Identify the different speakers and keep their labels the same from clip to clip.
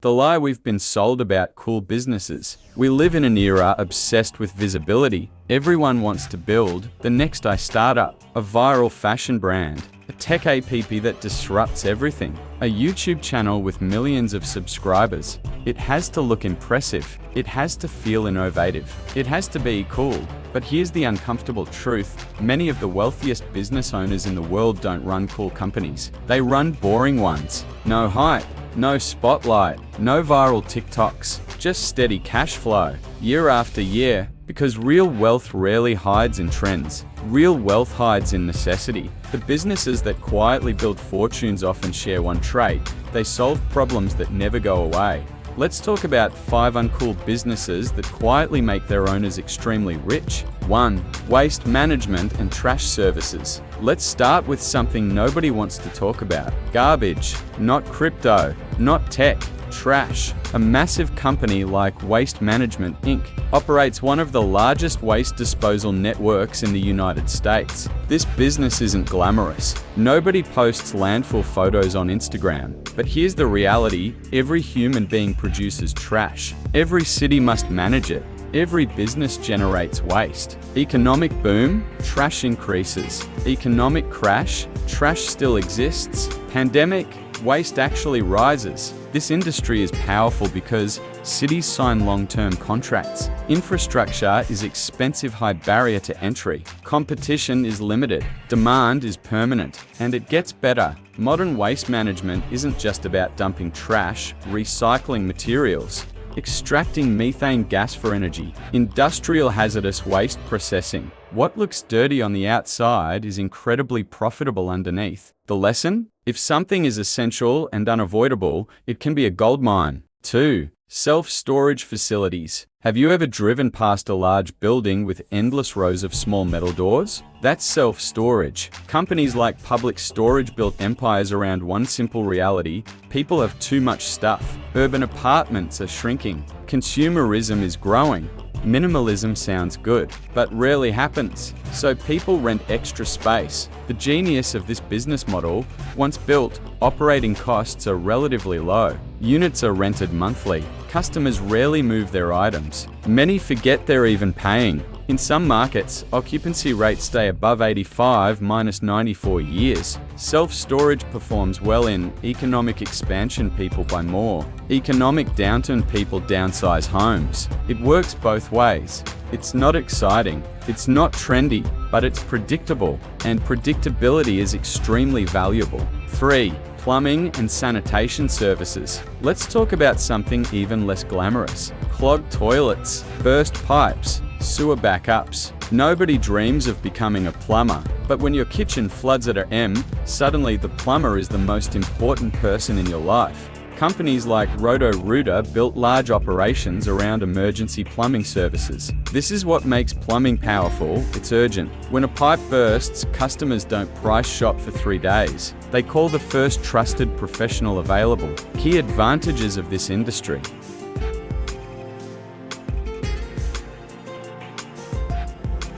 Speaker 1: The lie we've been sold about cool businesses. We live in an era obsessed with visibility. Everyone wants to build the next startup, a viral fashion brand, a tech app that disrupts everything, a YouTube channel with millions of subscribers. It has to look impressive. It has to feel innovative. It has to be cool. But here's the uncomfortable truth. Many of the wealthiest business owners in the world don't run cool companies. They run boring ones. No hype, no spotlight, no viral TikToks, just steady cash flow, year after year. Because real wealth rarely hides in trends. Real wealth hides in necessity. The businesses that quietly build fortunes often share one trait. They solve problems that never go away. Let's talk about 5 uncool businesses that quietly make their owners extremely rich. 1. Waste management and trash services. Let's start with something nobody wants to talk about. Garbage. Not crypto. Not tech. Trash. A massive company like Waste Management Inc. operates one of the largest waste disposal networks in the United States. This business isn't glamorous. Nobody posts landfill photos on Instagram. But here's the reality: every human being produces trash. Every city must manage it. Every business generates waste. Economic boom, trash increases. Economic crash, trash still exists. Pandemic, waste actually rises. This industry is powerful because cities sign long-term contracts. Infrastructure is expensive, high barrier to entry. Competition is limited. Demand is permanent. And it gets better. Modern waste management isn't just about dumping trash, recycling materials, extracting methane gas for energy, industrial hazardous waste processing. What looks dirty on the outside is incredibly profitable underneath. The lesson? If something is essential and unavoidable, it can be a goldmine. 2. Self-storage facilities. Have you ever driven past a large building with endless rows of small metal doors? That's self-storage. Companies like Public Storage built empires around one simple reality: people have too much stuff. Urban apartments are shrinking. Consumerism is growing. Minimalism sounds good, but rarely happens. So people rent extra space. The genius of this business model: once built, operating costs are relatively low. Units are rented monthly. Customers rarely move their items. Many forget they're even paying. In some markets, occupancy rates stay above 85-94 years. Self-storage performs well in economic expansion. People buy more. Economic downturn, people downsize homes. It works both ways. It's not exciting. It's not trendy, but it's predictable. And predictability is extremely valuable. 3. Plumbing and sanitation services. Let's talk about something even less glamorous. Clogged toilets, burst pipes, sewer backups. Nobody dreams of becoming a plumber, but when your kitchen floods at a suddenly the plumber is the most important person in your life. Companies like Roto-Rooter built large operations around emergency plumbing services. This is what makes plumbing powerful. It's urgent. When a pipe bursts, customers don't price shop for 3 days. They call the first trusted professional available. Key advantages of this industry: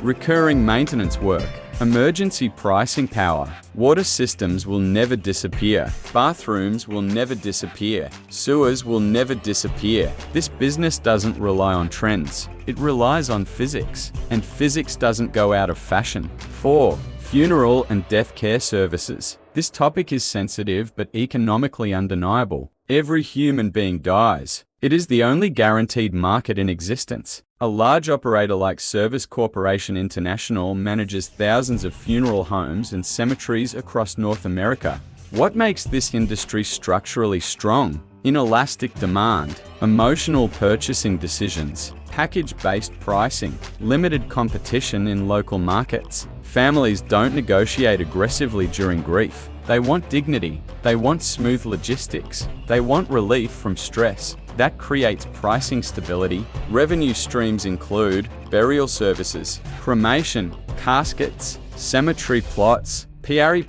Speaker 1: recurring maintenance work, emergency pricing power. Water systems will never disappear. Bathrooms will never disappear. Sewers will never disappear. This business doesn't rely on trends. It relies on physics. And physics doesn't go out of fashion. 4. Funeral and death care services. This topic is sensitive but economically undeniable. Every human being dies. It is the only guaranteed market in existence. A large operator like Service Corporation International manages thousands of funeral homes and cemeteries across North America. What makes this industry structurally strong? Inelastic demand, emotional purchasing decisions, package-based pricing, limited competition in local markets. Families don't negotiate aggressively during grief. They want dignity. They want smooth logistics. They want relief from stress. That creates pricing stability. Revenue streams include burial services, cremation, caskets, cemetery plots,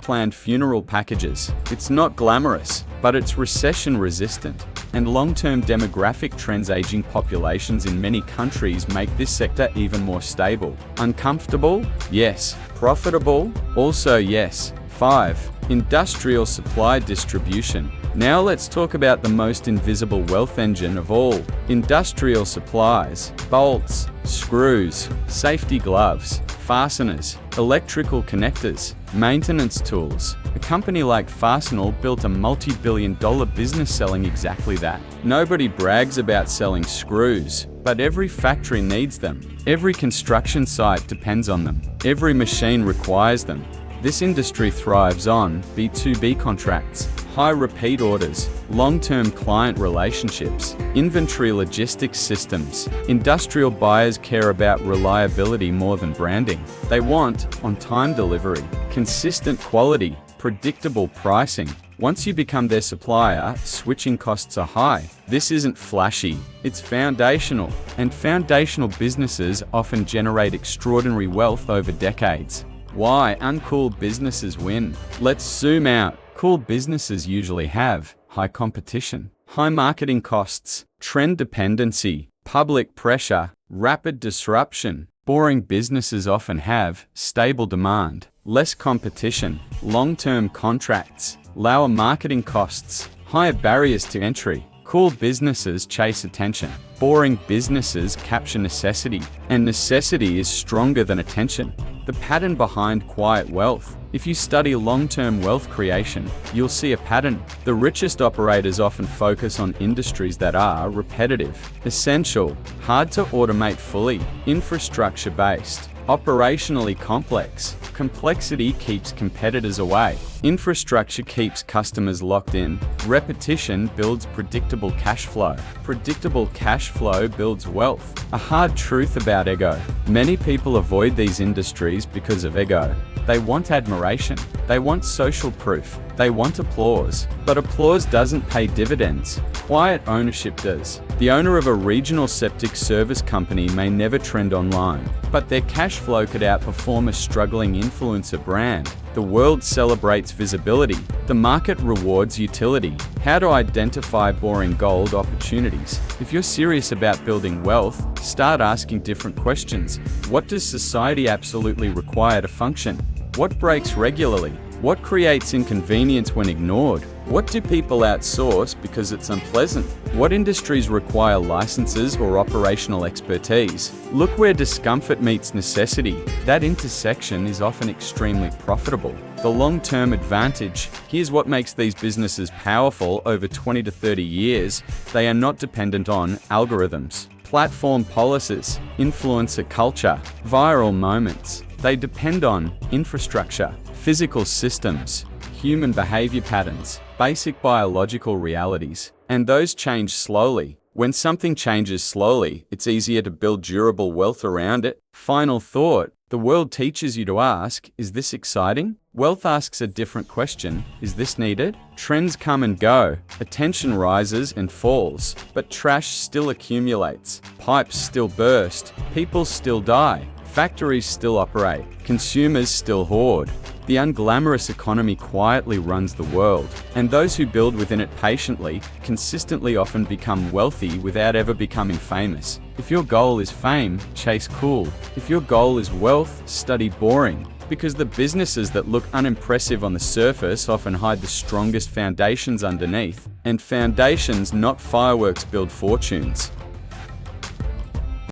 Speaker 1: planned funeral packages. It's not glamorous, but it's recession resistant. And long-term demographic trends, aging populations in many countries, make this sector even more stable. Uncomfortable? Yes. Profitable? Also yes. 5. Industrial supply distribution. Now let's talk about the most invisible wealth engine of all: industrial supplies. Bolts, screws, safety gloves, fasteners, electrical connectors, maintenance tools. A company like Fastenal built a multi-billion-dollar business selling exactly that. Nobody brags about selling screws, but every factory needs them. Every construction site depends on them. Every machine requires them. This industry thrives on B2B contracts, high repeat orders, long-term client relationships, inventory logistics systems. Industrial buyers care about reliability more than branding. They want on-time delivery, consistent quality, predictable pricing. Once you become their supplier, switching costs are high. This isn't flashy, it's foundational, and foundational businesses often generate extraordinary wealth over decades. Why uncool businesses win? Let's zoom out. Cool businesses usually have high competition, high marketing costs, trend dependency, public pressure, rapid disruption. Boring businesses often have stable demand, less competition, long-term contracts, lower marketing costs, higher barriers to entry. Cool businesses chase attention. Boring businesses capture necessity, and necessity is stronger than attention. The pattern behind quiet wealth. If you study long-term wealth creation, you'll see a pattern. The richest operators often focus on industries that are repetitive, essential, hard to automate fully, infrastructure-based, operationally complex. Complexity keeps competitors away. Infrastructure keeps customers locked in. Repetition builds predictable cash flow. Predictable cash flow builds wealth. A hard truth about ego. Many people avoid these industries because of ego. They want admiration. They want social proof. They want applause. But applause doesn't pay dividends. Quiet ownership does. The owner of a regional septic service company may never trend online, but their cash flow could outperform a struggling influencer brand. The world celebrates visibility. The market rewards utility. How to identify boring gold opportunities. If you're serious about building wealth, start asking different questions. What does society absolutely require to function? What breaks regularly? What creates inconvenience when ignored? What do people outsource because it's unpleasant? What industries require licenses or operational expertise? Look where discomfort meets necessity. That intersection is often extremely profitable. The long-term advantage. Here's what makes these businesses powerful over 20 to 30 years. They are not dependent on algorithms, platform policies, influencer culture, viral moments. They depend on infrastructure, physical systems, human behavior patterns, basic biological realities, and those change slowly. When something changes slowly, it's easier to build durable wealth around it. Final thought. The world teaches you to ask, is this exciting? Wealth asks a different question, is this needed? Trends come and go, attention rises and falls, but trash still accumulates, pipes still burst, people still die, factories still operate, consumers still hoard. The unglamorous economy quietly runs the world, and those who build within it patiently, consistently often become wealthy without ever becoming famous. If your goal is fame, chase cool. If your goal is wealth, study boring. Because the businesses that look unimpressive on the surface often hide the strongest foundations underneath, and foundations, not fireworks, build fortunes.